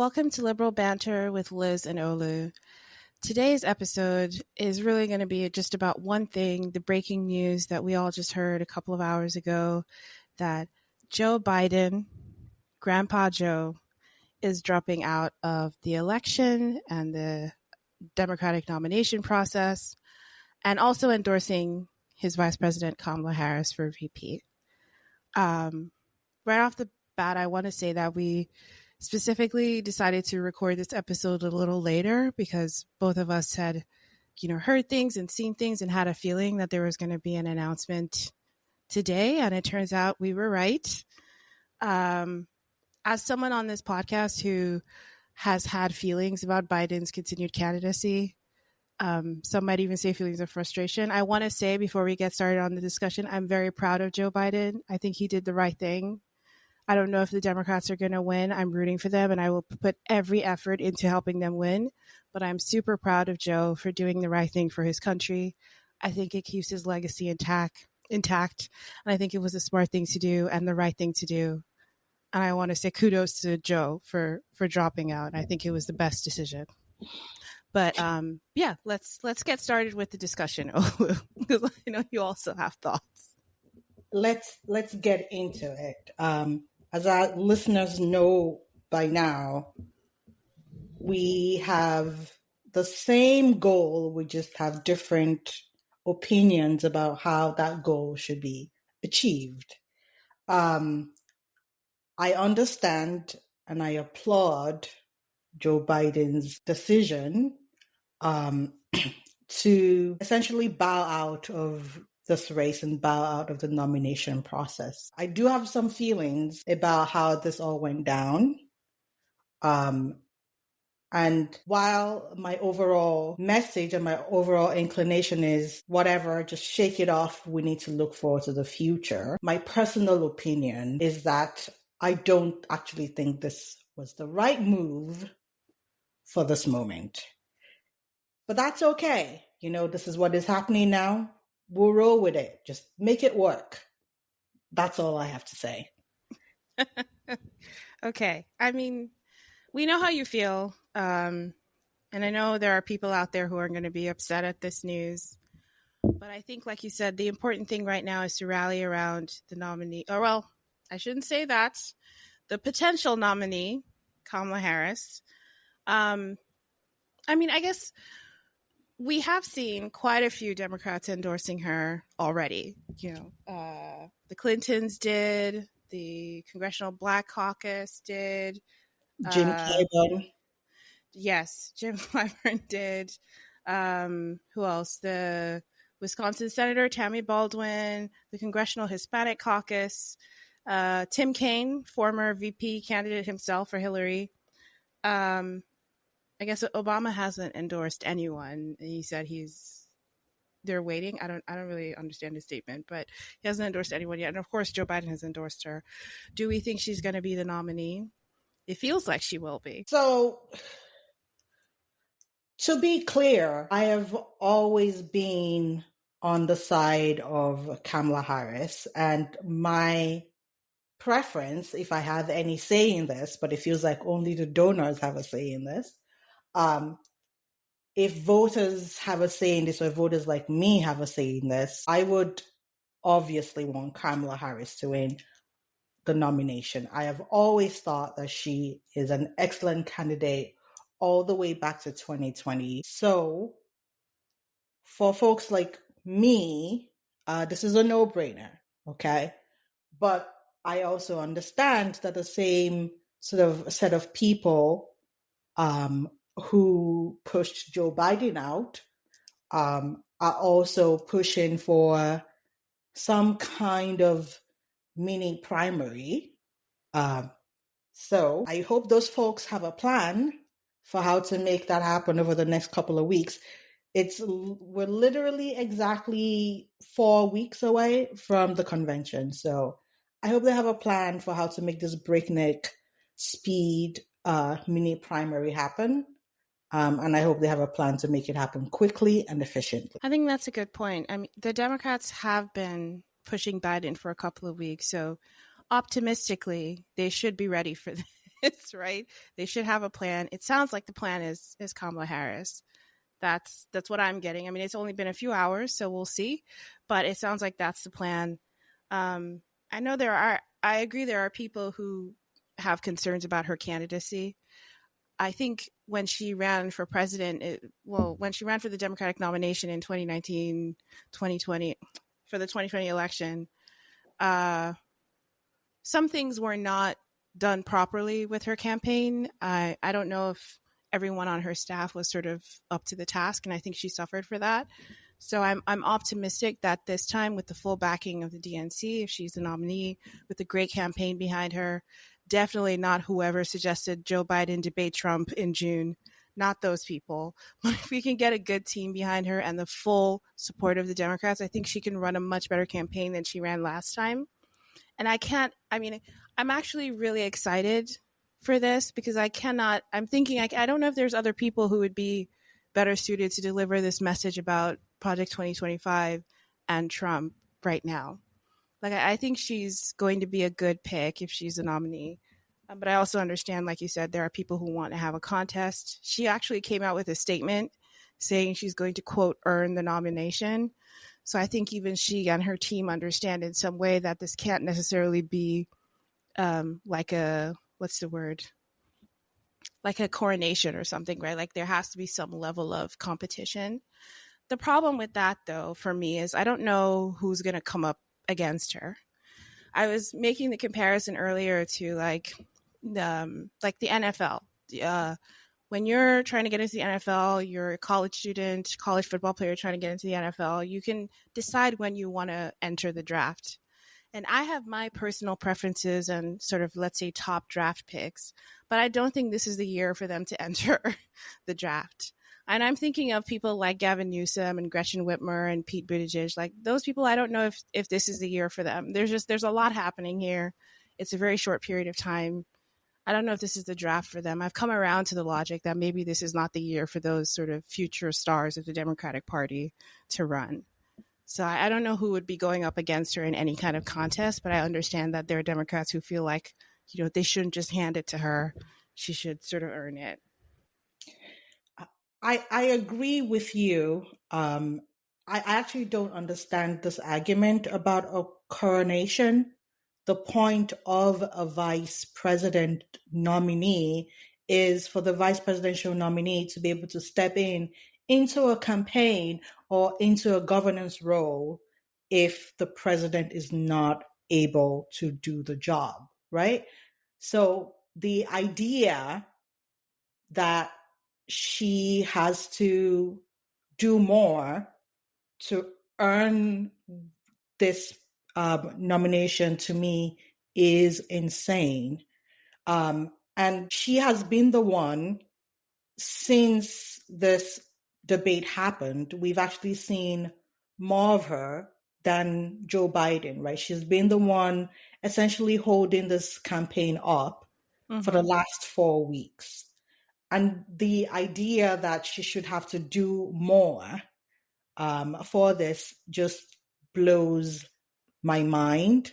Welcome to Liberal Banter with Liz and Olu. Today's episode is really going to be just about one thing, the breaking news that we all just heard a couple of hours ago, that Joe Biden, Grandpa Joe, is dropping out of the election and the Democratic nomination process, and also endorsing his Vice President Kamala Harris for VP. Right off the bat, I want to say that we specifically decided to record this episode a little later because both of us had, heard things and seen things and had a feeling that there was going to be an announcement today. And it turns out we were right. As someone on this podcast who has had feelings about Biden's continued candidacy, some might even say feelings of frustration, I want to say before we get started on the discussion, I'm very proud of Joe Biden. I think he did the right thing. I don't know if the Democrats are going to win. I'm rooting for them, and I will put every effort into helping them win. But I'm super proud of Joe for doing the right thing for his country. I think it keeps his legacy intact. And I think it was a smart thing to do and the right thing to do. And I want to say kudos to Joe for dropping out. I think it was the best decision. But let's get started with the discussion, because I know you also have thoughts. Let's get into it. As our listeners know by now, we have the same goal. We just have different opinions about how that goal should be achieved. I understand and I applaud Joe Biden's decision to essentially bow out of this race and bow out of the nomination process. I do have some feelings about how this all went down. And while my overall message and my overall inclination is whatever, just shake it off, we need to look forward to the future, my personal opinion is that I don't actually think this was the right move for this moment. But that's okay. This is what is happening now. We'll roll with it. Just make it work. That's all I have to say. Okay. I mean, we know how you feel. And I know there are people out there who are going to be upset at this news. But I think, like you said, the important thing right now is to rally around the nominee. Or, well, I shouldn't say that. The potential nominee, Kamala Harris. I guess we have seen quite a few Democrats endorsing her already. The Clintons did, the Congressional Black Caucus did. Jim Clyburn. Yes, Jim Clyburn did. Who else? The Wisconsin Senator Tammy Baldwin, the Congressional Hispanic Caucus, Tim Kaine, former VP candidate himself for Hillary. I guess Obama hasn't endorsed anyone. He said they're waiting. I don't really understand his statement, but he hasn't endorsed anyone yet. And of course, Joe Biden has endorsed her. Do we think she's going to be the nominee? It feels like she will be. So, to be clear, I have always been on the side of Kamala Harris, and my preference, if I have any say in this, but it feels like only the donors have a say in this. If voters have a say in this, or voters like me have a say in this, I would obviously want Kamala Harris to win the nomination. I have always thought that she is an excellent candidate all the way back to 2020. So for folks like me, this is a no-brainer, okay? But I also understand that the same sort of set of people who pushed Joe Biden out are also pushing for some kind of mini primary. So I hope those folks have a plan for how to make that happen over the next couple of weeks. We're literally exactly 4 weeks away from the convention. So I hope they have a plan for how to make this breakneck speed mini primary happen. And I hope they have a plan to make it happen quickly and efficiently. I think that's a good point. I mean, the Democrats have been pushing Biden for a couple of weeks. So optimistically, they should be ready for candidates, right? They should have a plan. It sounds like the plan is Kamala Harris. That's what I'm getting. I mean, it's only been a few hours, so we'll see, but it sounds like that's the plan. Um, I know I agree there are people who have concerns about her candidacy. I think when she ran for president, when she ran for the Democratic nomination in 2019, 2020, for the 2020 election, uh, some things were not done properly with her campaign. I don't know if everyone on her staff was sort of up to the task, and I think she suffered for that. So I'm optimistic that this time, with the full backing of the DNC, if she's the nominee, with a great campaign behind her, definitely not whoever suggested Joe Biden debate Trump in June. Not those people. But if we can get a good team behind her and the full support of the Democrats, I think she can run a much better campaign than she ran last time. And I'm actually really excited for this because I'm thinking, I don't know if there's other people who would be better suited to deliver this message about Project 2025 and Trump right now. Like, I think she's going to be a good pick if she's a nominee. But I also understand, like you said, there are people who want to have a contest. She actually came out with a statement saying she's going to, quote, earn the nomination. So I think even she and her team understand in some way that this can't necessarily be like a, what's the word? Like a coronation or something, right? Like there has to be some level of competition. The problem with that, though, for me is I don't know who's going to come up against her. I was making the comparison earlier to like the NFL. When you're trying to get into the NFL, you're a college student, college football player trying to get into the NFL, you can decide when you want to enter the draft. And I have my personal preferences and sort of, let's say, top draft picks, but I don't think this is the year for them to enter the draft. And I'm thinking of people like Gavin Newsom and Gretchen Whitmer and Pete Buttigieg. Like those people, I don't know if this is the year for them. There's a lot happening here. It's a very short period of time. I don't know if this is the draft for them. I've come around to the logic that maybe this is not the year for those sort of future stars of the Democratic Party to run. So I don't know who would be going up against her in any kind of contest, but I understand that there are Democrats who feel like, they shouldn't just hand it to her. She should sort of earn it. I agree with you. I actually don't understand this argument about a coronation. The point of a vice president nominee is for the vice presidential nominee to be able to step into a campaign or into a governance role if the president is not able to do the job, right? So the idea that she has to do more to earn this nomination, to me, is insane. And she has been the one since this debate happened. We've actually seen more of her than Joe Biden, right? She's been the one essentially holding this campaign up for the last 4 weeks. And the idea that she should have to do more for this just blows my mind.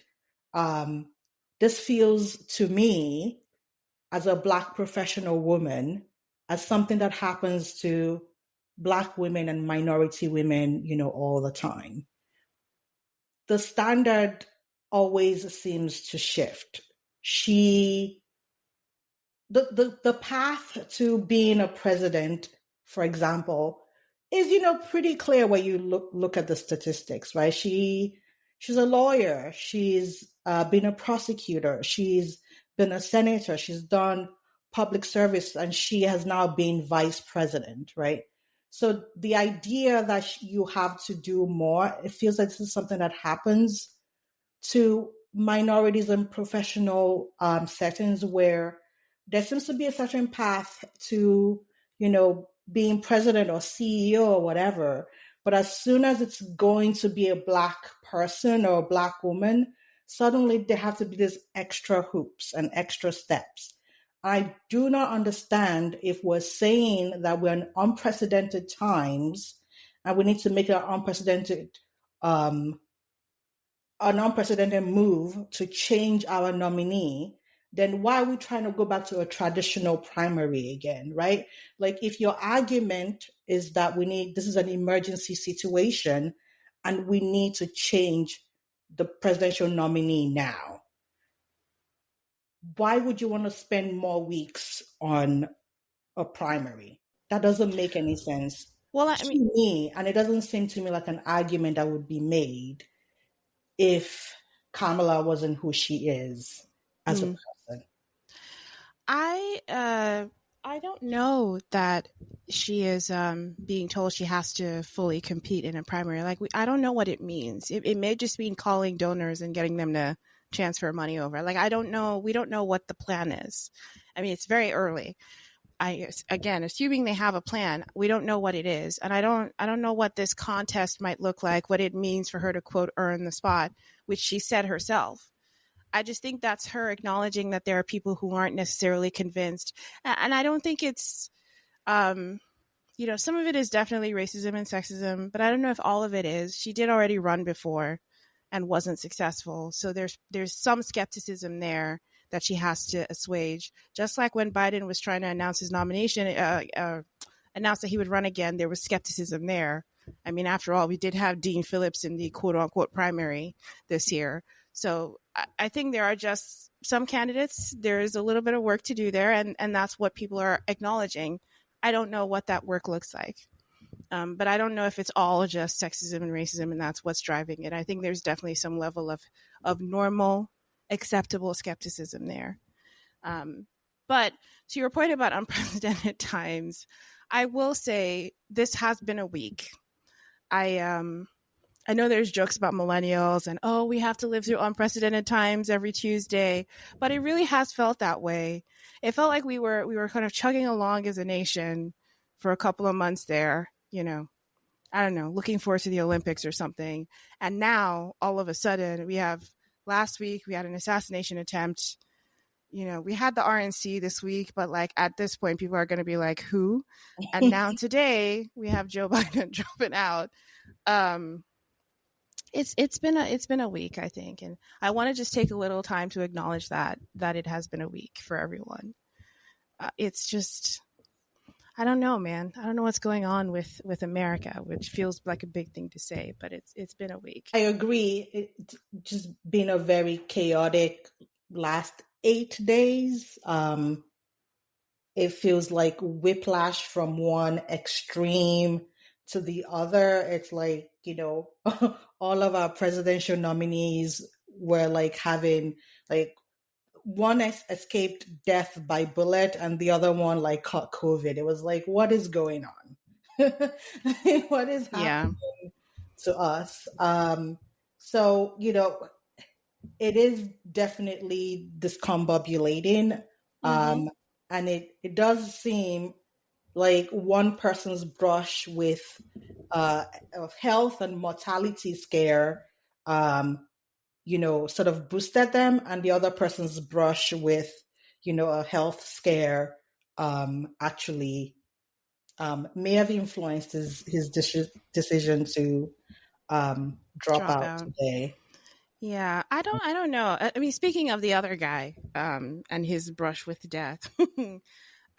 This feels to me, as a Black professional woman, as something that happens to Black women and minority women, all the time. The standard always seems to shift. The path to being a president, for example, is pretty clear when you look at the statistics, right? She's a lawyer. She's been a prosecutor. She's been a senator. She's done public service, and she has now been vice president, right? So the idea that you have to do more, it feels like this is something that happens to minorities in professional settings where there seems to be a certain path to, being president or CEO or whatever. But as soon as it's going to be a Black person or a Black woman, suddenly there have to be these extra hoops and extra steps. I do not understand if we're saying that we're in unprecedented times and we need to make an unprecedented move to change our nominee, then why are we trying to go back to a traditional primary again, right? Like if your argument is that this is an emergency situation and we need to change the presidential nominee now, why would you want to spend more weeks on a primary? That doesn't make any sense to me, and it doesn't seem to me like an argument that would be made if Kamala wasn't who she is as a person. I don't know that she is being told she has to fully compete in a primary. Like I don't know what it means. It may just mean calling donors and getting them to transfer money over. Like I don't know. We don't know what the plan is. I mean, it's very early. Again, assuming they have a plan, we don't know what it is, and I don't know what this contest might look like, what it means for her to quote earn the spot, which she said herself. I just think that's her acknowledging that there are people who aren't necessarily convinced, and I don't think it's, some of it is definitely racism and sexism, but I don't know if all of it is. She did already run before, and wasn't successful, so there's some skepticism there that she has to assuage. Just like when Biden was trying to announce his nomination, announced that he would run again, there was skepticism there. I mean, after all, we did have Dean Phillips in the quote unquote primary this year. So I think there are just some candidates, there's a little bit of work to do there, and that's what people are acknowledging. I don't know what that work looks like. But I don't know if it's all just sexism and racism and that's what's driving it. I think there's definitely some level of normal, acceptable skepticism there. But to your point about unprecedented times, I will say this has been a week. I know there's jokes about millennials and, oh, we have to live through unprecedented times every Tuesday, but it really has felt that way. It felt like we were kind of chugging along as a nation for a couple of months there, I don't know, looking forward to the Olympics or something. And now all of a sudden last week we had an assassination attempt. We had the RNC this week, but like at this point, people are going to be like, who? And now today we have Joe Biden dropping out. It's been a week, I think. And I want to just take a little time to acknowledge that it has been a week for everyone. It's just, I don't know, man. I don't know what's going on with America, which feels like a big thing to say, but it's been a week. I agree. It's just been a very chaotic last 8 days. It feels like whiplash from one extreme to the other. It's like, all of our presidential nominees were like having like one escaped death by bullet and the other one like caught COVID. It was like, what is going on? What is happening to us? So, it is definitely discombobulating. Mm-hmm. And it does seem like one person's brush with of health and mortality scare sort of boosted them, and the other person's brush with, a health scare actually may have influenced his decision to drop out today. Yeah, I don't know. I mean, speaking of the other guy and his brush with death,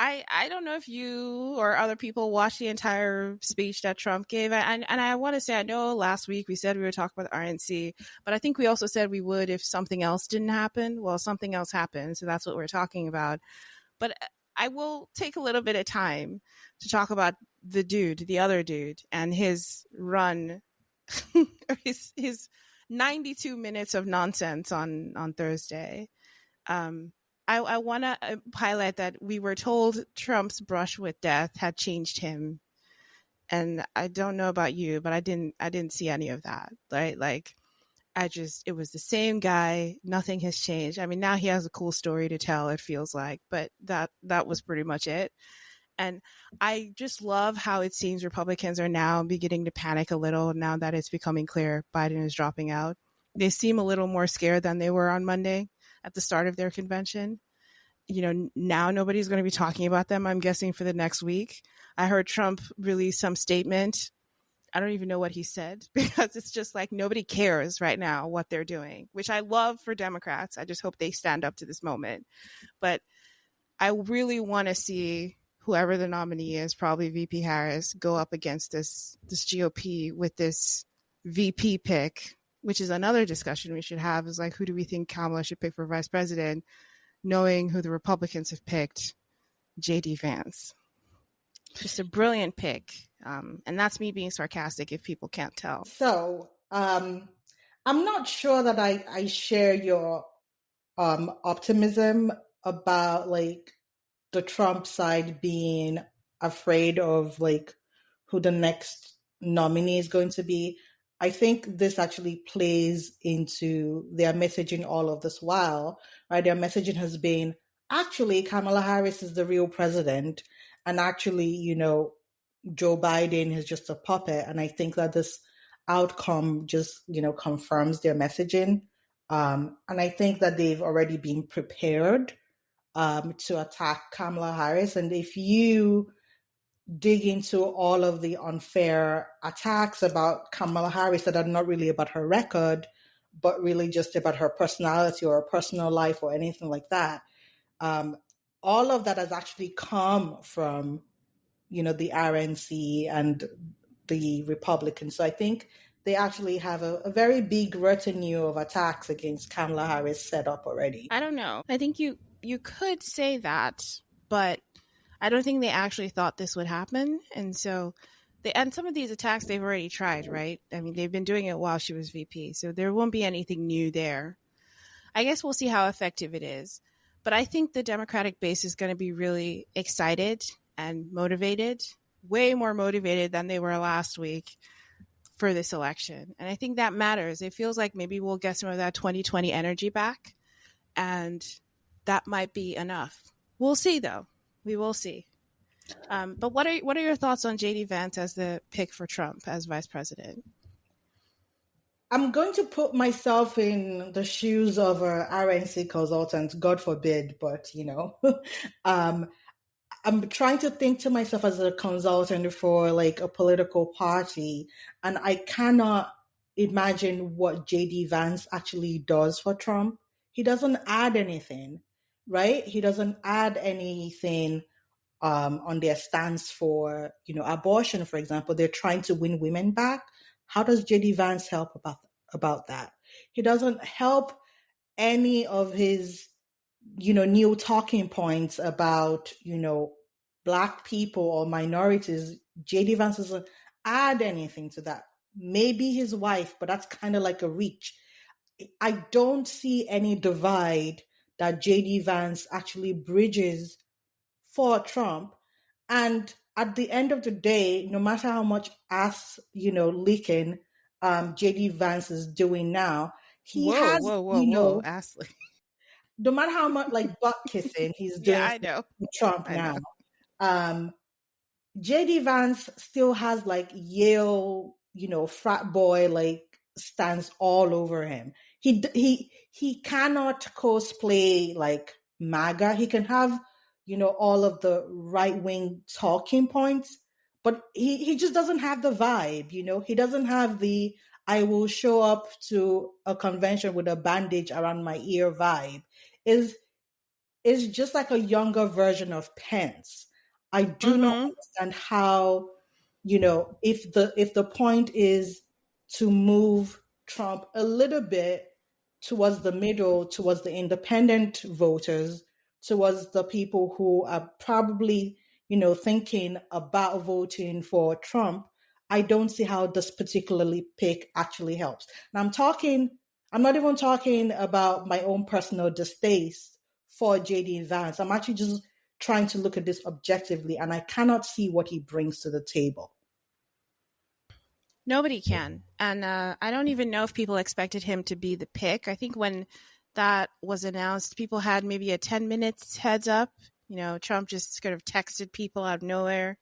I don't know if you or other people watched the entire speech that Trump gave. And I want to say, I know last week we said we were talking about the RNC, but I think we also said we would if something else didn't happen. Well, something else happened, so that's what we're talking about. But I will take a little bit of time to talk about the other dude, and his run, his 92 minutes of nonsense on Thursday. I want to highlight that we were told Trump's brush with death had changed him, and I don't know about you, but I didn't see any of that. Right? Like, it was the same guy. Nothing has changed. I mean, now he has a cool story to tell, it feels like, but that was pretty much it. And I just love how it seems Republicans are now beginning to panic a little now that it's becoming clear Biden is dropping out. They seem a little more scared than they were on Monday at the start of their convention. Now nobody's going to be talking about them, I'm guessing, for the next week. I heard Trump release some statement I don't even know what he said because it's just like nobody cares right now what they're doing, which I love for Democrats. I just hope they stand up to this moment. But I really want to see whoever the nominee is, probably VP Harris, go up against this GOP with this VP pick, which is another discussion we should have, is like, who do we think Kamala should pick for vice president, knowing who the Republicans have picked, JD Vance. Just a brilliant pick. And that's me being sarcastic if people can't tell. So I'm not sure that I share your optimism about like the Trump side being afraid of like who the next nominee is going to be. I think this actually plays into their messaging all of this while, right? Their messaging has been, actually, Kamala Harris is the real president. And actually, you know, Joe Biden is just a puppet. And I think that this outcome just, you know, confirms their messaging. And I think that they've already been prepared to attack Kamala Harris. And if you dig into all of the unfair attacks about Kamala Harris that are not really about her record, but really just about her personality or her personal life or anything like that, all of that has actually come from, you know, the RNC and the Republicans. So I think they actually have a very big retinue of attacks against Kamala Harris set up already. I don't know. I think you could say that, but I don't think they actually thought this would happen. And so and some of these attacks they've already tried, right? I mean, they've been doing it while she was VP. So there won't be anything new there. I guess we'll see how effective it is. But I think the Democratic base is going to be really excited and motivated, way more motivated than they were last week for this election. And I think that matters. It feels like maybe we'll get some of that 2020 energy back, and that might be enough. We'll see, though. We will see. But what are your thoughts on JD Vance as the pick for Trump as vice president? I'm going to put myself in the shoes of a RNC consultant, God forbid, but you know, I'm trying to think to myself as a consultant for like a political party, and I cannot imagine what JD Vance actually does for Trump. He doesn't add anything, right? He doesn't add anything on their stance for, you know, abortion, for example. They're trying to win women back. How does JD Vance help about that? He doesn't help any of his, you know, new talking points about, you know, Black people or minorities. JD Vance doesn't add anything to that. Maybe his wife, but that's kind of like a reach. I don't see any divide that JD Vance actually bridges for Trump. And at the end of the day, no matter how much ass, you know, licking JD Vance is doing now, Whoa, ass licking. No matter how much like butt kissing he's doing Yeah, I know. for Trump I now, know. JD Vance still has like Yale, you know, frat boy like stands all over him. He cannot cosplay like MAGA. He can have, you know, all of the right wing talking points, but he just doesn't have the vibe. You know, he doesn't have the I will show up to a convention with a bandage around my ear vibe. Is just like a younger version of Pence. I do not understand how, you know, if the point is to move Trump a little bit towards the middle, towards the independent voters, towards the people who are probably, you know, thinking about voting for Trump, I don't see how this particularly pick actually helps. And I'm not even talking about my own personal distaste for JD Vance. I'm actually just trying to look at this objectively, and I cannot see what he brings to the table. Nobody can. And I don't even know if people expected him to be the pick. I think when that was announced, people had maybe a 10 minutes heads up. You know, Trump just sort of texted people out of nowhere.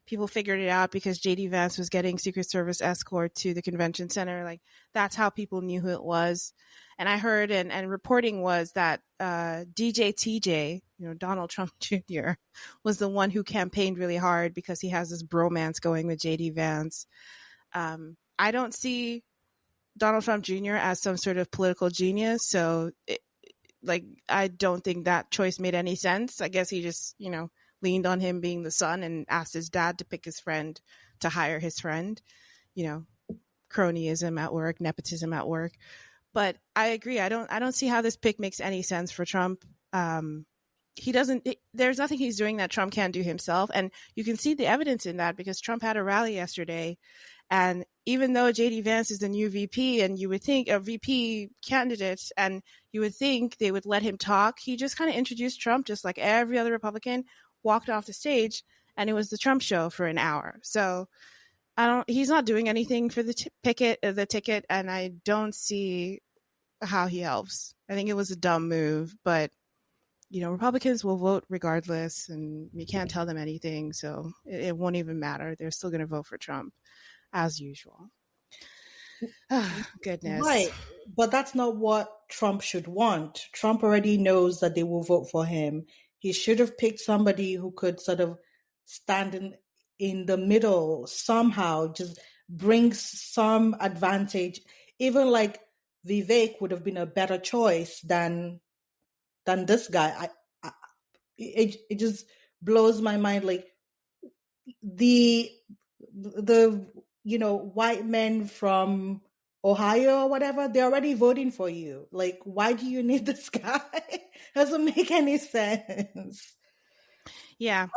People figured it out because JD Vance was getting Secret Service escort to the convention center. Like, that's how people knew who it was. And I heard, and reporting was that DJ TJ, you know, Donald Trump Jr., was the one who campaigned really hard because he has this bromance going with JD Vance. I don't see Donald Trump Jr. as some sort of political genius. So, I don't think that choice made any sense. I guess he just, leaned on him being the son and asked his dad to pick his friend to hire his friend. Cronyism at work, nepotism at work. But I agree. I don't see how this pick makes any sense for Trump. He doesn't. There's nothing he's doing that Trump can't do himself, and you can see the evidence in that because Trump had a rally yesterday, and even though JD Vance is the new VP, and you would think a VP candidate, and you would think they would let him talk, he just kind of introduced Trump just like every other Republican, walked off the stage, and it was the Trump show for an hour. So he's not doing anything for the ticket, and I don't see how he helps. I think it was a dumb move, but Republicans will vote regardless, and you can't tell them anything, so it won't even matter. They're still going to vote for Trump as usual. Oh, goodness. Right. But that's not what Trump should want. Trump already knows that they will vote for him. He should have picked somebody who could sort of stand in the middle somehow, just bring some advantage. Even like Vivek would have been a better choice than this guy. It just blows my mind. Like the white men from Ohio or whatever, they're already voting for you. Like, why do you need this guy? Doesn't make any sense. Yeah.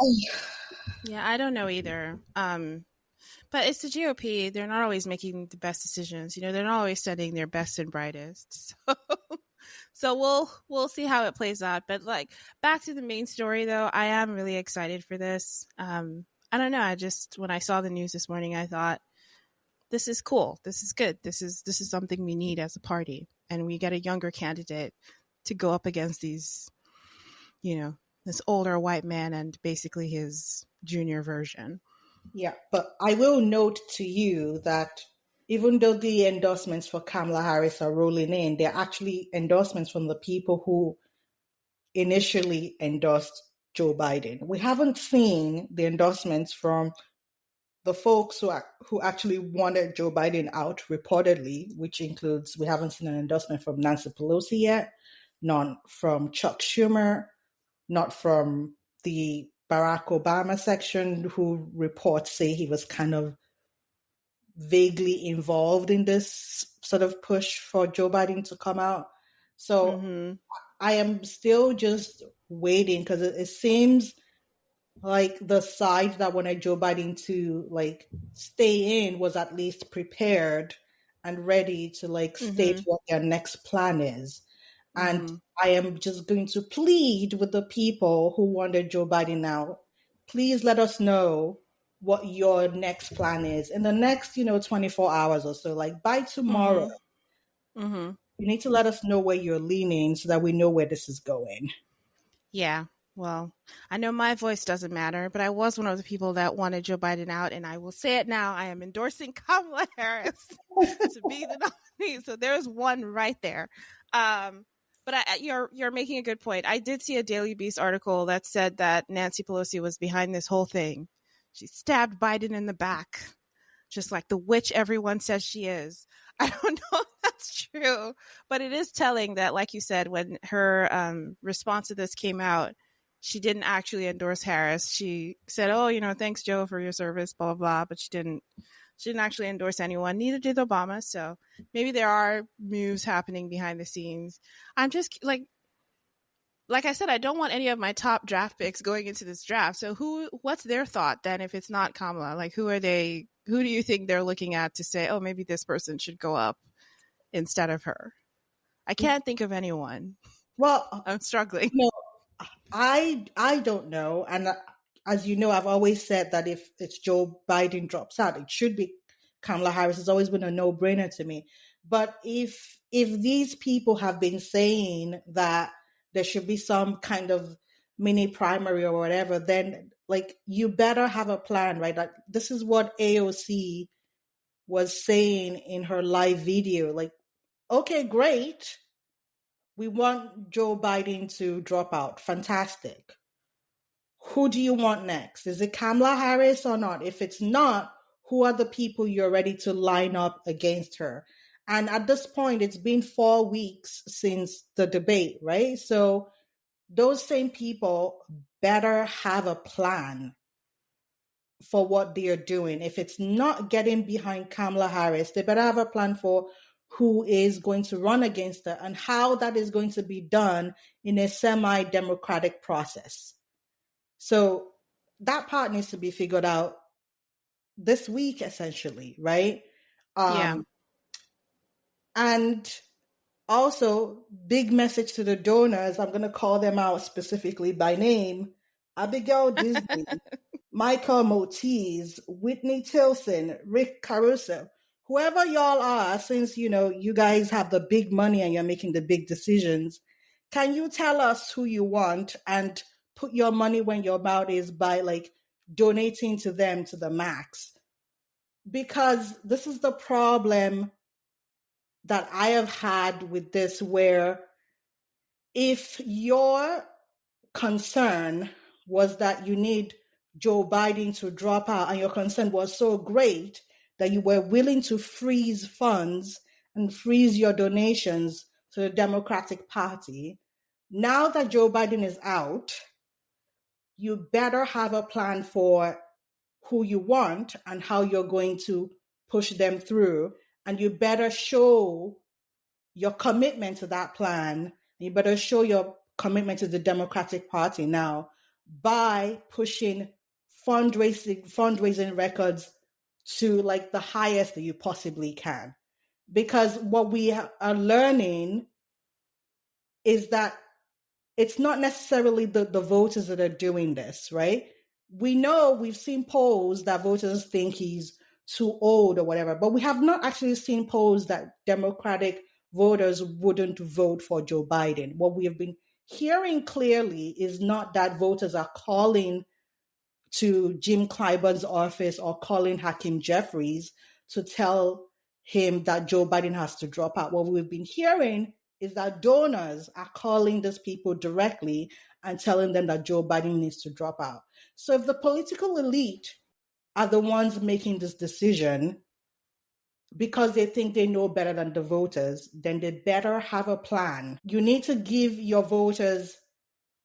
Yeah, I don't know either. But it's the GOP. They're not always making the best decisions. They're not always sending their best and brightest. So we'll see how it plays out. But back to the main story, though, I am really excited for this. I don't know. When I saw the news this morning, I thought, this is cool. This is good. This is something we need as a party, and we get a younger candidate to go up against these, this older white man and basically his junior version. Yeah, but I will note to you that even though the endorsements for Kamala Harris are rolling in, they're actually endorsements from the people who initially endorsed Joe Biden. We haven't seen the endorsements from the folks who actually wanted Joe Biden out, reportedly, which includes, we haven't seen an endorsement from Nancy Pelosi yet, none from Chuck Schumer, not from the Barack Obama section, who reports say he was kind of vaguely involved in this sort of push for Joe Biden to come out. So I am still just waiting because it seems like the side that wanted Joe Biden to stay in was at least prepared and ready to state what their next plan is. And I am just going to plead with the people who wanted Joe Biden out. Please let us know what your next plan is in the next, 24 hours or so. By tomorrow, you need to let us know where you're leaning so that we know where this is going. Yeah. Well, I know my voice doesn't matter, but I was one of the people that wanted Joe Biden out, and I will say it now. I am endorsing Kamala Harris to be the nominee. So there's one right there. But you're making a good point. I did see a Daily Beast article that said that Nancy Pelosi was behind this whole thing. She stabbed Biden in the back, just like the witch everyone says she is. I don't know if that's true, but it is telling that, like you said, when her response to this came out, she didn't actually endorse Harris. She said, "Oh, thanks, Joe, for your service, blah, blah, blah," but she didn't actually endorse anyone. Neither did Obama. So maybe there are moves happening behind the scenes. I'm just like I said, I don't want any of my top draft picks going into this draft. So what's their thought then if it's not Kamala? Who are they? Who do you think they're looking at to say, oh, maybe this person should go up instead of her? I can't think of anyone. Well, I'm struggling. I don't know. And as you know, I've always said that if it's Joe Biden drops out, it should be Kamala Harris. It's always been a no-brainer to me. But if these people have been saying that there should be some kind of mini primary or whatever, then you better have a plan, right? This is what AOC was saying in her live video. Okay, great. We want Joe Biden to drop out. Fantastic. Who do you want next? Is it Kamala Harris or not? If it's not, who are the people you're ready to line up against her? And at this point, it's been 4 weeks since the debate, right? So those same people better have a plan for what they are doing. If it's not getting behind Kamala Harris, they better have a plan for who is going to run against her and how that is going to be done in a semi-democratic process. So that part needs to be figured out this week, essentially, right? Yeah. And also, big message to the donors. I'm going to call them out specifically by name. Abigail Disney, Michael Motiz, Whitney Tilson, Rick Caruso, whoever y'all are, since, you guys have the big money and you're making the big decisions, can you tell us who you want and put your money when your mouth is by donating to them to the max? Because this is the problem that I have had with this, where if your concern was that you need Joe Biden to drop out and your concern was so great that you were willing to freeze funds and freeze your donations to the Democratic Party, now that Joe Biden is out, you better have a plan for who you want and how you're going to push them through. And you better show your commitment to that plan. You better show your commitment to the Democratic Party now by pushing fundraising records to the highest that you possibly can. Because what we are learning is that it's not necessarily the voters that are doing this, right? We know, we've seen polls that voters think he's too old or whatever, but we have not actually seen polls that Democratic voters wouldn't vote for Joe Biden. What we have been hearing clearly is not that voters are calling to Jim Clyburn's office or calling Hakeem Jeffries to tell him that Joe Biden has to drop out. What we've been hearing is that donors are calling these people directly and telling them that Joe Biden needs to drop out. So if the political elite are the ones making this decision because they think they know better than the voters, then they better have a plan. You need to give your voters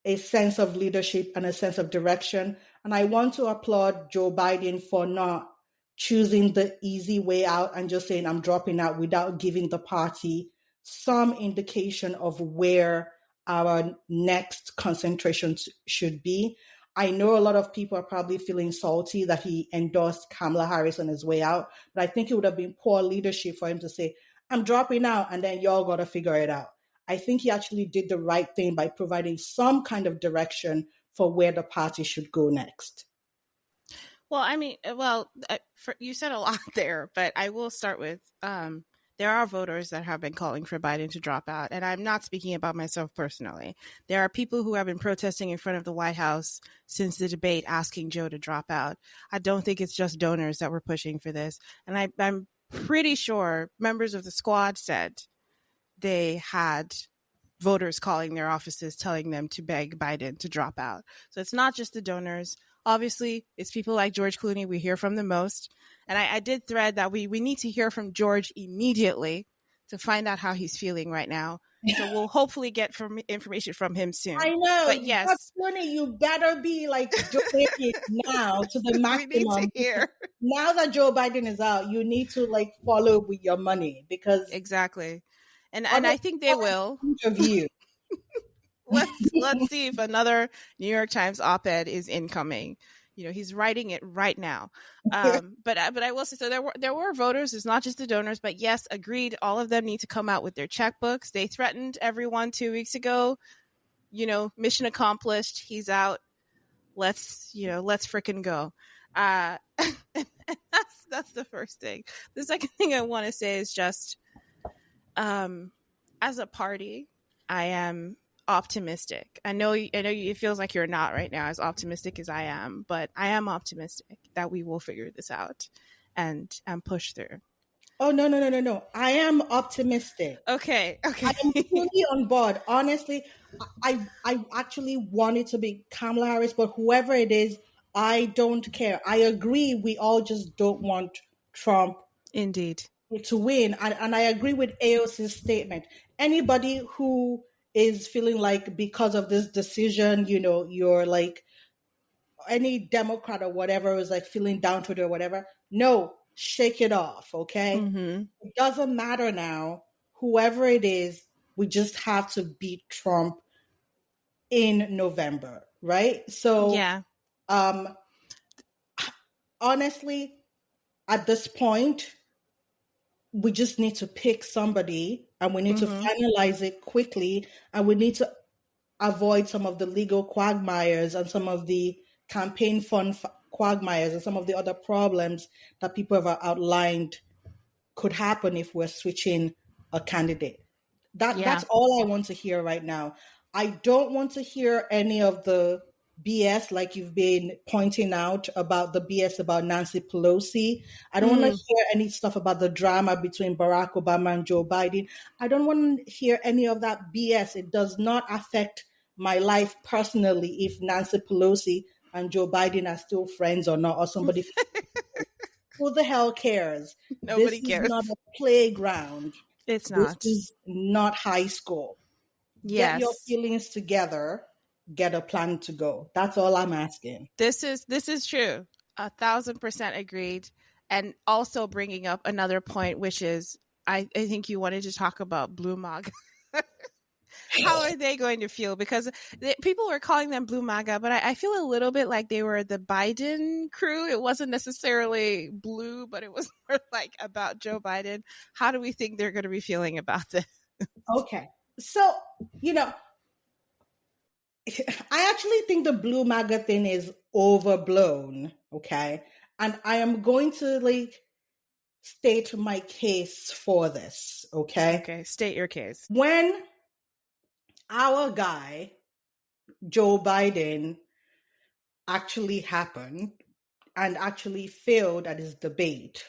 a sense of leadership and a sense of direction. And I want to applaud Joe Biden for not choosing the easy way out and just saying, I'm dropping out, without giving the party some indication of where our next concentration should be. I know a lot of people are probably feeling salty that he endorsed Kamala Harris on his way out, but I think it would have been poor leadership for him to say, I'm dropping out, and then y'all got to figure it out. I think he actually did the right thing by providing some kind of direction for where the party should go next. Well, I mean, you said a lot there, but I will start with there are voters that have been calling for Biden to drop out, and I'm not speaking about myself personally. There are people who have been protesting in front of the White House since the debate asking Joe to drop out. I don't think it's just donors that were pushing for this, and I'm pretty sure members of the squad said they had voters calling their offices telling them to beg Biden to drop out. So it's not just the donors. Obviously, it's people like George Clooney we hear from the most. And I did thread that we need to hear from George immediately to find out how he's feeling right now. So we'll hopefully get information from him soon. I know. But yes. George Clooney, you better be doing now to the maximum. We need to hear. Now that Joe Biden is out, you need to follow with your money, because exactly. And I think they will. Interview. Let's see if another New York Times op-ed is incoming. He's writing it right now. But I will say, so there were voters. It's not just the donors, but yes, agreed. All of them need to come out with their checkbooks. They threatened everyone 2 weeks ago. Mission accomplished. He's out. Let's frickin' go. That's the first thing. The second thing I want to say is just, as a party, I am optimistic. I know it feels like you're not right now as optimistic as I am, but I am optimistic that we will figure this out and push through. Oh, no. I am optimistic. Okay. I am fully on board. Honestly, I actually want it to be Kamala Harris, but whoever it is, I don't care. I agree. We all just don't want Trump Indeed. to win. And I agree with AOC's statement. Anybody who is feeling like because of this decision, you're like any Democrat or whatever is like feeling down to it or whatever. No, shake it off. Okay. Mm-hmm. It doesn't matter now. Whoever it is, we just have to beat Trump in November. Right. So, Yeah. um, honestly, at this point, we just need to pick somebody and we need to Mm-hmm. finalize it quickly, and we need to avoid some of the legal quagmires and some of the campaign fund quagmires and some of the other problems that people have outlined could happen if we're switching a candidate. Yeah. That's all I want to hear right now. I don't want to hear any of the BS like you've been pointing out about the BS about Nancy Pelosi. I don't want to hear any stuff about the drama between Barack Obama and Joe Biden. I don't want to hear any of that BS. It does not affect my life personally if Nancy Pelosi and Joe Biden are still friends or not, or somebody. Who the hell cares? This Nobody is cares. not a playground. It's This not. is not high school. Get your Yes. feelings together, get a plan to go. That's all I'm asking. This is true. 1,000% agreed. And also bringing up another point, which is I think you wanted to talk about Blue MAGA. How are they going to feel? Because people were calling them Blue MAGA, but I feel a little bit like they were the Biden crew. It wasn't necessarily blue, but it was more like about Joe Biden. How do we think they're going to be feeling about this? Okay. So, I actually think the Blue MAGA thing is overblown. Okay. And I am going to state my case for this. Okay. Okay, state your case. When our guy, Joe Biden, actually happened and actually failed at his debate,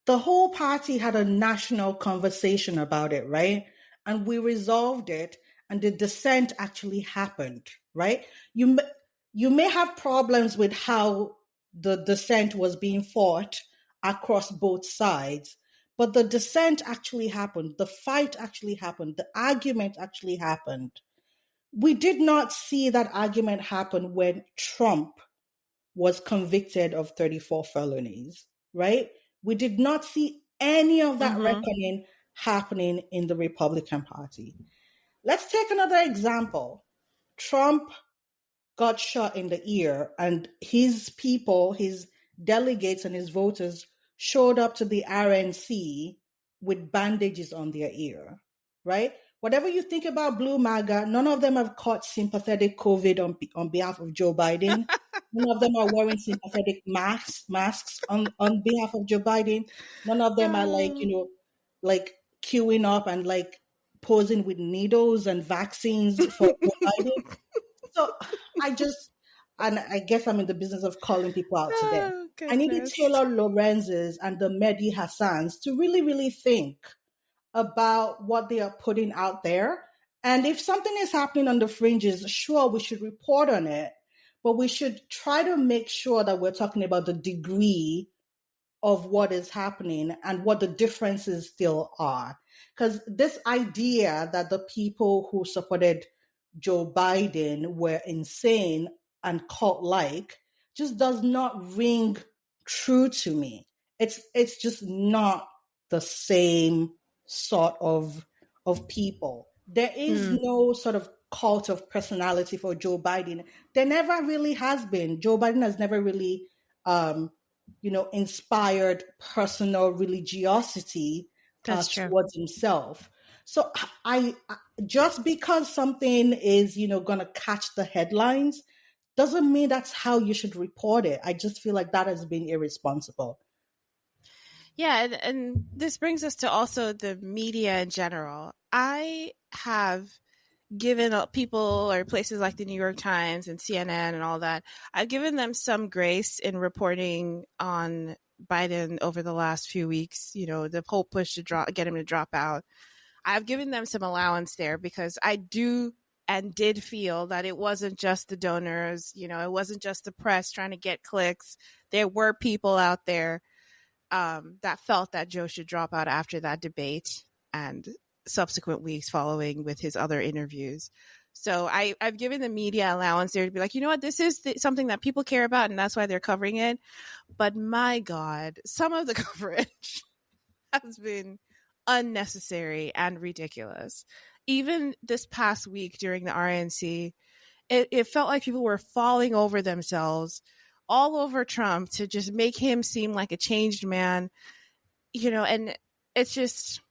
the whole party had a national conversation about it, right? And we resolved it, and the dissent actually happened, right? You may have problems with how the dissent was being fought across both sides, but the dissent actually happened. The fight actually happened. The argument actually happened. We did not see that argument happen when Trump was convicted of 34 felonies, right? We did not see any of that Mm-hmm. reckoning happening in the Republican Party. Let's take another example. Trump got shot in the ear, and his people, his delegates, and his voters showed up to the RNC with bandages on their ear, right? Whatever you think about Blue MAGA, none of them have caught sympathetic COVID on behalf of Joe Biden. None of them are wearing sympathetic masks on behalf of Joe Biden. None of them are like queuing up and like posing with needles and vaccines for Joe Biden. So and I guess I'm in the business of calling people out today. Oh, I need the goodness. Taylor Lorenz's and the Mehdi Hassans to really, really think about what they are putting out there. And if something is happening on the fringes, sure, we should report on it, but we should try to make sure that we're talking about the degree of what is happening and what the differences still are. Because this idea that the people who supported Joe Biden were insane and cult like just does not ring true to me. It's just not the same sort of people. There is no sort of cult of personality for Joe Biden. There never really has been. Joe Biden has never really inspired personal religiosity That's true. towards himself. So I just because something is going to catch the headlines doesn't mean that's how you should report it. I just feel like that has been irresponsible. Yeah, and this brings us to also the media in general. I have given people or places like the New York Times and CNN and all that, I've given them some grace in reporting on Biden over the last few weeks, the whole push to get him to drop out. I've given them some allowance there because I do and did feel that it wasn't just the donors, it wasn't just the press trying to get clicks. There were people out there that felt that Joe should drop out after that debate and subsequent weeks following with his other interviews. So I've given the media allowance there to be like, you know what, this is something that people care about, and that's why they're covering it. But my God, some of the coverage has been unnecessary and ridiculous. Even this past week during the RNC, it felt like people were falling over themselves all over Trump to just make him seem like a changed man, and it's just,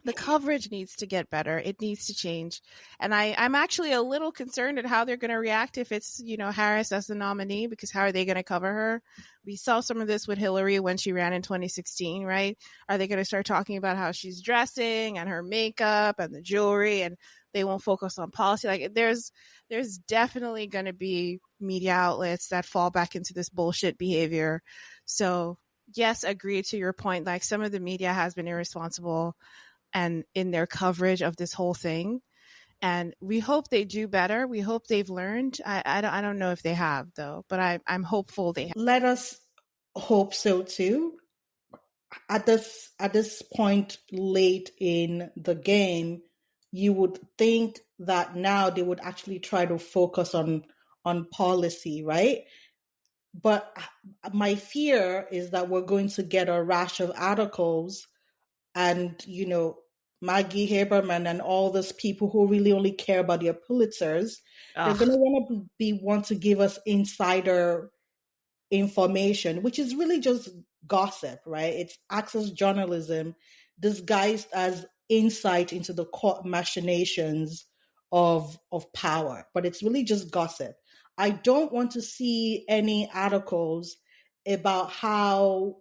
the coverage needs to get better. It needs to change. And I'm actually a little concerned at how they're going to react if it's, Harris as the nominee, because how are they going to cover her? We saw some of this with Hillary when she ran in 2016, right? Are they going to start talking about how she's dressing and her makeup and the jewelry, and they won't focus on policy? Like, there's definitely going to be media outlets that fall back into this bullshit behavior. So yes, agree to your point. Like, some of the media has been irresponsible and in their coverage of this whole thing, and we hope they do better. We hope they've learned. I don't know if they have, though, but I'm hopeful they have. Let us hope so too. At this point late in the game, you would think that now they would actually try to focus on policy, right? But my fear is that we're going to get a rash of articles, and Maggie Haberman and all those people who really only care about their Pulitzers, they're going to want to give us insider information, which is really just gossip, right? It's access journalism disguised as insight into the court machinations of power, but it's really just gossip. I don't want to see any articles about how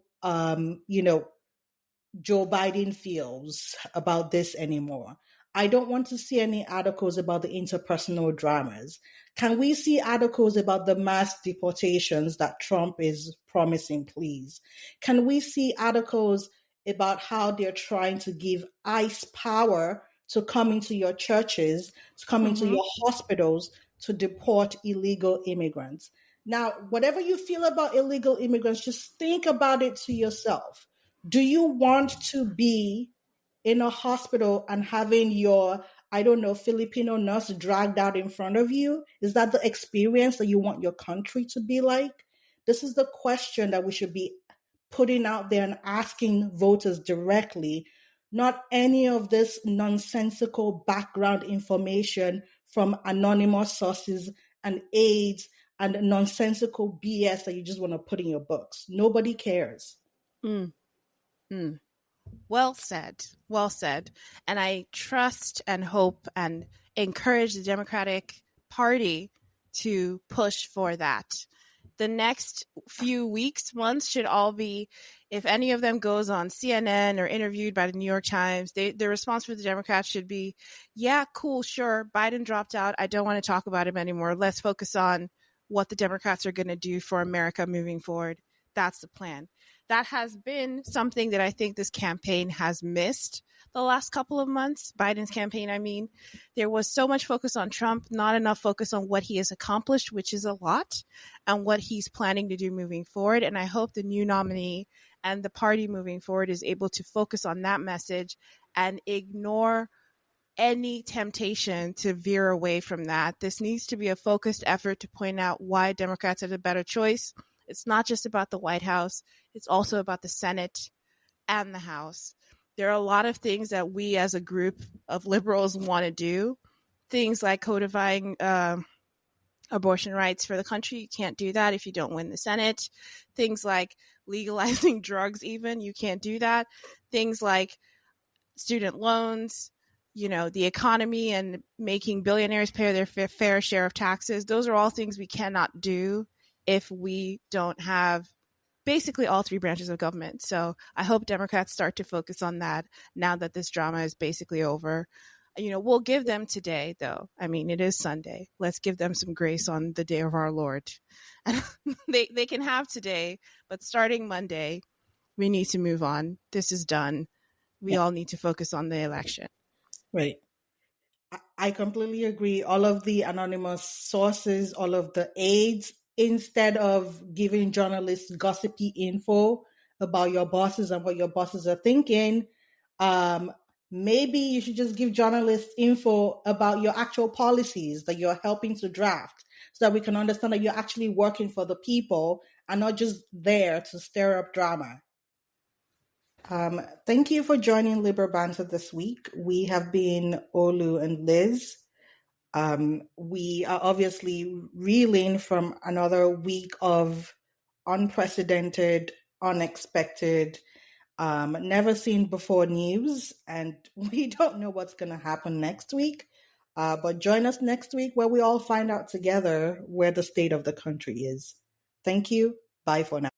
Joe Biden feels about this anymore. I don't want to see any articles about the interpersonal dramas. Can we see articles about the mass deportations that Trump is promising, please? Can we see articles about how they're trying to give ICE power to come into your churches, to come into your hospitals, to deport illegal immigrants? Now, whatever you feel about illegal immigrants, just think about it to yourself. Do you want to be in a hospital and having your, I don't know, Filipino nurse dragged out in front of you? Is that the experience that you want your country to be like? This is the question that we should be putting out there and asking voters directly, not any of this nonsensical background information from anonymous sources and aides and nonsensical BS that you just want to put in your books. Nobody cares. Well said. Well said. And I trust and hope and encourage the Democratic Party to push for that. The next few weeks, months should all be, if any of them goes on CNN or interviewed by the New York Times, the response for the Democrats should be, yeah, cool, sure, Biden dropped out. I don't want to talk about him anymore. Let's focus on what the Democrats are going to do for America moving forward. That's the plan. That has been something that I think this campaign has missed the last couple of months. Biden's campaign, I mean. There was so much focus on Trump, not enough focus on what he has accomplished, which is a lot, and what he's planning to do moving forward. And I hope the new nominee and the party moving forward is able to focus on that message and ignore any temptation to veer away from that. This needs to be a focused effort to point out why Democrats are the better choice. It's not just about the White House. It's also about the Senate and the House. There are a lot of things that we as a group of liberals want to do. Things like codifying abortion rights for the country. You can't do that if you don't win the Senate. Things like legalizing drugs even. You can't do that. Things like student loans, the economy and making billionaires pay their fair share of taxes. Those are all things we cannot do if we don't have basically all three branches of government. So I hope Democrats start to focus on that now that this drama is basically over. We'll give them today, though. I mean, it is Sunday. Let's give them some grace on the day of our Lord. They can have today, but starting Monday, we need to move on. This is done. We all need to focus on the election. Right. I completely agree. All of the anonymous sources, all of the aides, instead of giving journalists gossipy info about your bosses and what your bosses are thinking, um, maybe you should just give journalists info about your actual policies that you're helping to draft so that we can understand that you're actually working for the people and not just there to stir up drama. Thank you for joining Liber Banter this week. We have been Olu and Liz. We are obviously reeling from another week of unprecedented, unexpected, never seen before news, and we don't know what's going to happen next week. But join us next week where we all find out together where the state of the country is. Thank you. Bye for now.